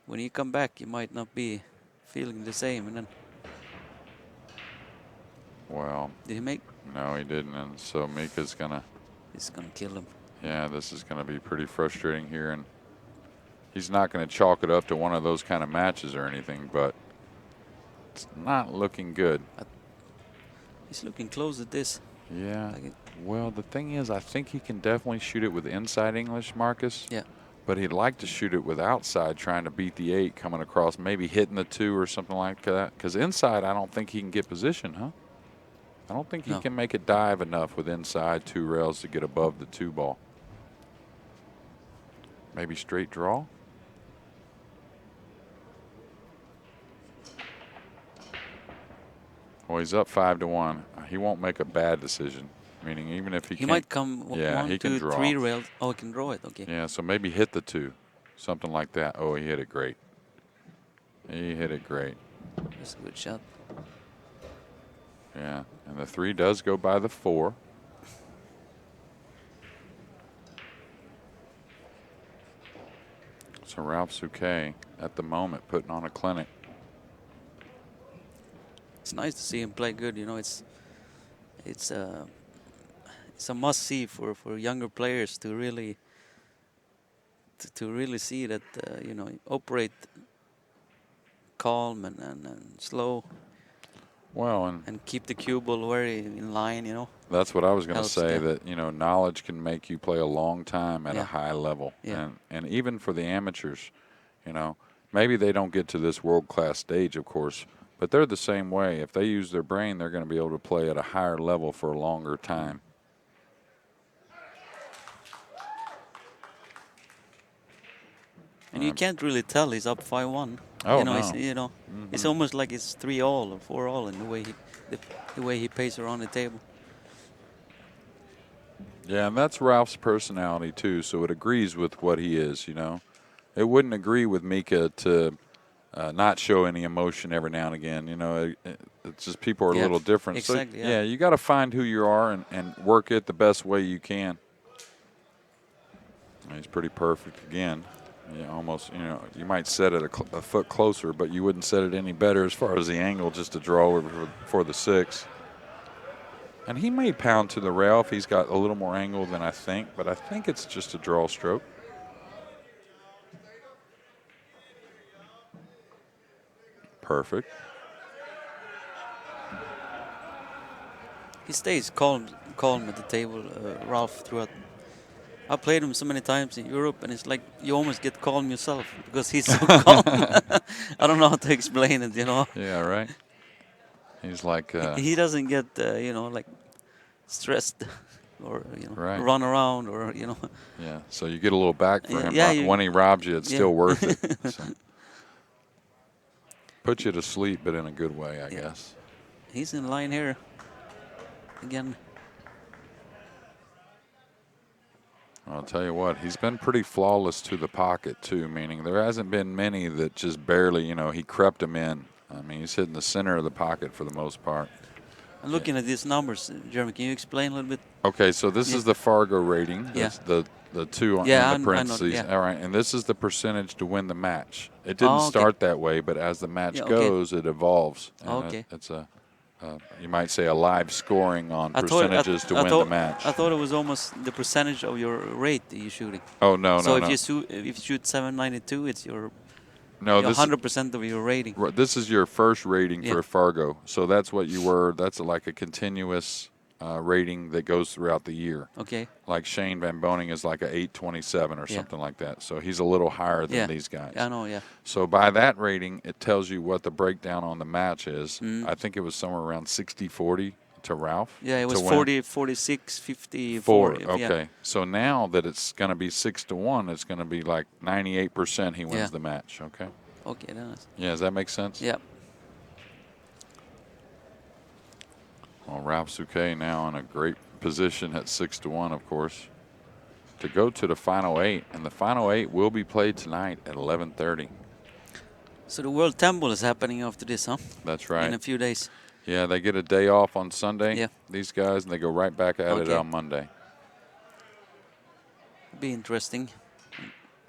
Speaker 2: when you come back, you might not be feeling the same. And then.
Speaker 1: Well.
Speaker 2: Did he make?
Speaker 1: No, he didn't. And so Mika's going to.
Speaker 2: He's going to kill him.
Speaker 1: Yeah, this is going to be pretty frustrating here. And he's not going to chalk it up to one of those kind of matches or anything, but it's not looking good.
Speaker 2: He's looking close at this.
Speaker 1: Yeah. Well, the thing is, I think he can definitely shoot it with inside English, Marcus.
Speaker 2: Yeah.
Speaker 1: But he'd like to shoot it with outside, trying to beat the 8, coming across, maybe hitting the 2 or something like that. Because inside, I don't think he can get position, huh? I don't think he
Speaker 2: No.
Speaker 1: can make it dive enough with inside 2 rails to get above the 2 ball. Maybe straight draw? Well, he's up 5-1. He won't make a bad decision. Meaning, even if he
Speaker 2: He
Speaker 1: can't,
Speaker 2: might come
Speaker 1: yeah, he
Speaker 2: one,
Speaker 1: can
Speaker 2: two,
Speaker 1: draw.
Speaker 2: 3 rails. Oh, he can draw it. Okay.
Speaker 1: Yeah, so maybe hit the 2, something like that. Oh, he hit it great. He hit it great.
Speaker 2: That's a good shot.
Speaker 1: Yeah, and the 3 does go by the 4. So Ralf Souquet, at the moment, putting on a clinic.
Speaker 2: It's nice to see him play good. You know, it's a must see for younger players to really see that you know, operate calm and slow
Speaker 1: Well,
Speaker 2: and keep the cue ball very in line. You know.
Speaker 1: that's what I was going to
Speaker 2: Helps,
Speaker 1: say,
Speaker 2: yeah.
Speaker 1: that, you know, knowledge can make you play a long time at a
Speaker 2: Yeah.
Speaker 1: high level.
Speaker 2: Yeah.
Speaker 1: And even for the amateurs, you know, maybe they don't get to this world-class stage, of course, but they're the same way. If they use their brain, they're going to be able to play at a higher level for a longer time.
Speaker 2: And you can't really tell he's up 5-1.
Speaker 1: Oh,
Speaker 2: you know,
Speaker 1: no.
Speaker 2: it's, you know, it's almost like it's 3-all or 4-all in the way he paces around the table.
Speaker 1: Yeah, and that's Ralph's personality, too, so it agrees with what he is, you know. It wouldn't agree with Mika to not show any emotion every now and again. You know, it's just people are a
Speaker 2: Yeah,
Speaker 1: little different.
Speaker 2: exactly,
Speaker 1: So,
Speaker 2: yeah.
Speaker 1: you got to find who you are and work it the best way you can. He's pretty perfect again. Yeah, almost, you know, you might set it a foot closer, but you wouldn't set it any better as far as the angle just to draw over for the 6. And he may pound to the rail if he's got a little more angle than I think, but I think it's just a draw stroke. Perfect.
Speaker 2: He stays calm at the table, Ralph, throughout. I played him so many times in Europe, and it's like you almost get calm yourself because he's so calm. I don't know how to explain it, you know.
Speaker 1: Yeah, right. He's like
Speaker 2: He doesn't get, you know, like stressed or, you know,
Speaker 1: right.
Speaker 2: run around or, you know.
Speaker 1: Yeah, so you get a little back for him.
Speaker 2: Yeah,
Speaker 1: When he robs you, it's
Speaker 2: yeah.
Speaker 1: still worth it. So. Put you to sleep, but in a good way, I guess.
Speaker 2: He's in line here again.
Speaker 1: I'll tell you what, he's been pretty flawless to the pocket, too, meaning there hasn't been many that just barely, you know, he crept him in. I mean, he's hitting the center of the pocket for the most part.
Speaker 2: I'm looking at these numbers, Jeremy. Can you explain a little bit?
Speaker 1: Okay, so this is the Fargo rating.
Speaker 2: Yeah.
Speaker 1: That's the 2
Speaker 2: Yeah,
Speaker 1: in the parentheses.
Speaker 2: I know, yeah.
Speaker 1: All right, and this is the percentage to win the match. It didn't
Speaker 2: Oh, okay.
Speaker 1: start that way, but as the match
Speaker 2: Yeah, okay.
Speaker 1: goes, it evolves. And
Speaker 2: Okay.
Speaker 1: It's you might say a live scoring on
Speaker 2: I
Speaker 1: percentages to win the match.
Speaker 2: I thought it was almost the percentage of your rate that you're shooting.
Speaker 1: Oh, no,
Speaker 2: So
Speaker 1: no.
Speaker 2: if you shoot 792, it's your
Speaker 1: No, this
Speaker 2: 100% of your rating.
Speaker 1: this is your first rating
Speaker 2: Yeah.
Speaker 1: for Fargo. So that's what you were. That's like a continuous rating that goes throughout the year.
Speaker 2: Okay.
Speaker 1: Like Shane Van Boning is like a 827 or
Speaker 2: Yeah.
Speaker 1: something like that. So he's a little higher than
Speaker 2: Yeah.
Speaker 1: these guys.
Speaker 2: I know, yeah.
Speaker 1: So by that rating, it tells you what the breakdown on the match is.
Speaker 2: Mm.
Speaker 1: I think it was somewhere around 60-40 to Ralph.
Speaker 2: Yeah, it was
Speaker 1: to win.
Speaker 2: 40, 46, 50,
Speaker 1: 4.
Speaker 2: 40.
Speaker 1: Okay.
Speaker 2: Yeah.
Speaker 1: So now that it's going to be 6-1, it's going to be like 98% he wins
Speaker 2: Yeah.
Speaker 1: the match. Okay.
Speaker 2: Okay, that's,
Speaker 1: Yeah, does that make sense?
Speaker 2: yeah.
Speaker 1: Well, Ralf Souquet now in a great position at 6-1, of course, to go to the final 8, and the final 8 will be played tonight at 11:30.
Speaker 2: So the World Temple is happening after this, huh?
Speaker 1: That's right.
Speaker 2: In a few days.
Speaker 1: Yeah, they get a day off on Sunday,
Speaker 2: Yeah.
Speaker 1: these guys, and they go right back at it
Speaker 2: Okay.
Speaker 1: on Monday.
Speaker 2: Be interesting.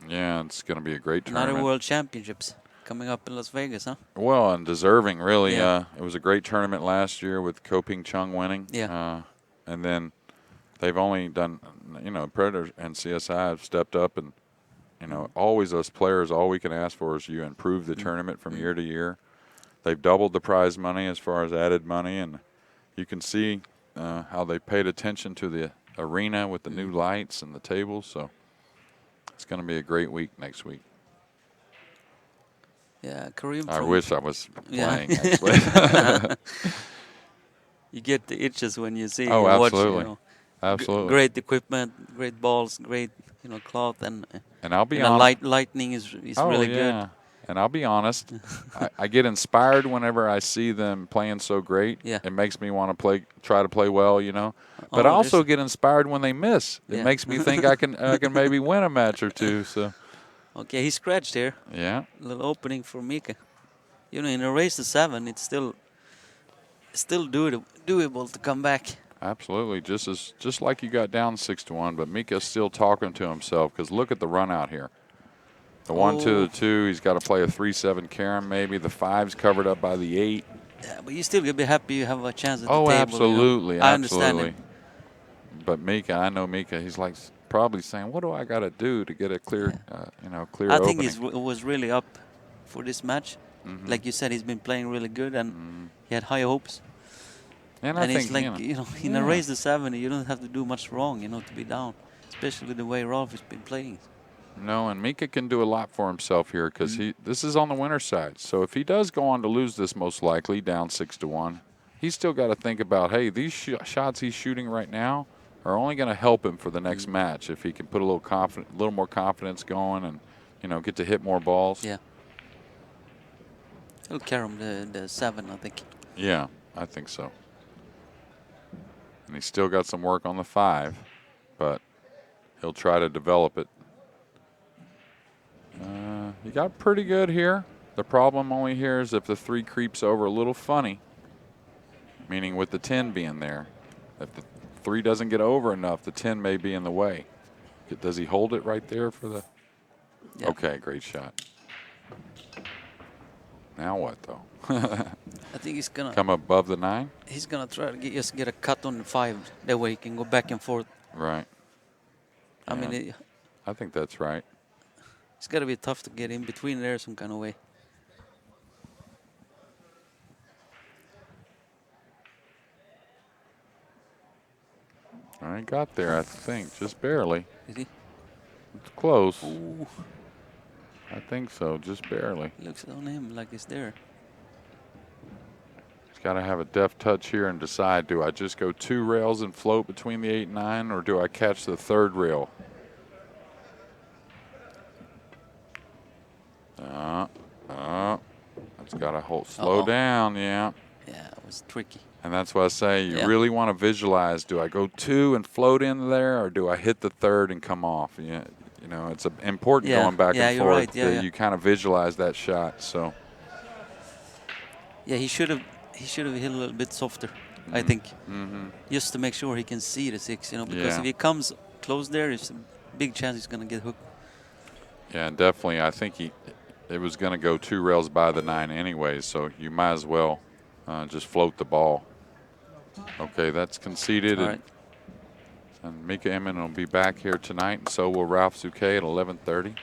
Speaker 1: Yeah, it's going to be a great
Speaker 2: Another
Speaker 1: tournament.
Speaker 2: World Championships coming up in Las Vegas, huh?
Speaker 1: Well, and deserving, really.
Speaker 2: Yeah.
Speaker 1: It was a great tournament last year with Koping Chung winning.
Speaker 2: Yeah.
Speaker 1: And then they've only done, you know, Predators and CSI have stepped up, and, you know, always us players, all we can ask for is you improve the tournament from year to year. They've doubled the prize money as far as added money, and you can see how they paid attention to the arena with the new lights and the tables. So it's going to be a great week next week.
Speaker 2: Yeah, Kareem.
Speaker 1: I wish I was
Speaker 2: Yeah.
Speaker 1: playing, actually.
Speaker 2: You get the itches when you see
Speaker 1: Oh,
Speaker 2: and watch.
Speaker 1: absolutely. Absolutely.
Speaker 2: Great equipment, great balls, great cloth,
Speaker 1: And I'll be
Speaker 2: and the
Speaker 1: honest.
Speaker 2: lightning is
Speaker 1: Oh,
Speaker 2: really good.
Speaker 1: yeah. And I'll be honest, I get inspired whenever I see them playing so great.
Speaker 2: Yeah.
Speaker 1: It makes me want to try to play well, you know. But I
Speaker 2: Oh,
Speaker 1: also get inspired when they miss. It
Speaker 2: Yeah.
Speaker 1: makes me think I can maybe win a match or two. So
Speaker 2: Okay, he scratched here.
Speaker 1: yeah,
Speaker 2: A little opening for Mika. In a race to 7, it's still doable to come back.
Speaker 1: absolutely. Just like you got down 6-1, but Mika's still talking to himself because look at the run out here. The 1-2, the 2. He's got to play a 3-7 Karen maybe. The 5's covered up by the 8.
Speaker 2: Yeah, but you still gonna be happy you have a chance at the
Speaker 1: Oh,
Speaker 2: table.
Speaker 1: absolutely,
Speaker 2: I understand
Speaker 1: absolutely.
Speaker 2: it.
Speaker 1: But Mika, I know Mika. He's like probably saying, "What do I got to do to get a clear, clear
Speaker 2: I think
Speaker 1: opening?"
Speaker 2: he was really up for this match.
Speaker 1: Mhm.
Speaker 2: Like you said, he's been playing really good, and he had high hopes.
Speaker 1: And I
Speaker 2: And
Speaker 1: think
Speaker 2: it's like in a
Speaker 1: yeah.
Speaker 2: race to 7, you don't have to do much wrong, to be down, especially with the way Ralf has been playing.
Speaker 1: No, and Mika can do a lot for himself here because this is on the winner's side. So if he does go on to lose this, most likely down 6-1, he's still got to think about, hey, these shots he's shooting right now are only going to help him for the next match if he can put a little more confidence going, and get to hit more balls.
Speaker 2: Yeah. He'll carry him the 7, I think.
Speaker 1: Yeah, I think so. And he's still got some work on the 5, but he'll try to develop it. He got pretty good here. The problem only here is if the 3 creeps over a little funny, meaning with the 10 being there. If the 3 doesn't get over enough, the 10 may be in the way. Does he hold it right there for the?
Speaker 2: Yeah.
Speaker 1: Okay, great shot. Now what though?
Speaker 2: I think he's gonna
Speaker 1: Come above the 9?
Speaker 2: He's gonna try to just get a cut on the 5. That way he can go back and forth.
Speaker 1: Right.
Speaker 2: I mean,
Speaker 1: I think that's right.
Speaker 2: it's gotta be tough to get in between there some kind of way.
Speaker 1: All right, got there, I think, just barely.
Speaker 2: Did he?
Speaker 1: It's close.
Speaker 2: Ooh,
Speaker 1: I think so, just barely.
Speaker 2: looks on him like it's there.
Speaker 1: He's got to have a deft touch here and decide, do I just go 2 rails and float between the 8 and 9, or do I catch the 3rd rail? That's got to slow down, yeah.
Speaker 2: Yeah, it was tricky.
Speaker 1: And that's why I say you really want to visualize, do I go 2 and float in there, or do I hit the 3rd and come off? Yeah, it's important going back and
Speaker 2: you're
Speaker 1: forth.
Speaker 2: right. Yeah,
Speaker 1: You kind of visualize that shot. So
Speaker 2: yeah, he should have hit a little bit softer, I think, just to make sure he can see the 6. Because if he comes close there, it's a big chance he's gonna get hooked.
Speaker 1: yeah, and definitely, I think it was going to go 2 rails by the 9 anyways. So you might as well just float the ball. Okay, that's conceded.
Speaker 2: All right.
Speaker 1: And Mika Immonen will be back here tonight, and so will Ralf Souquet at 11:30.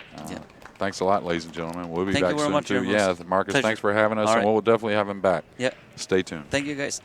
Speaker 1: Thanks a lot, ladies and gentlemen. We'll be back soon, too. Yeah, Marcus,
Speaker 2: Pleasure.
Speaker 1: thanks for having us,
Speaker 2: All
Speaker 1: and
Speaker 2: right.
Speaker 1: we'll definitely have him back.
Speaker 2: Yeah.
Speaker 1: Stay tuned.
Speaker 2: Thank you, guys.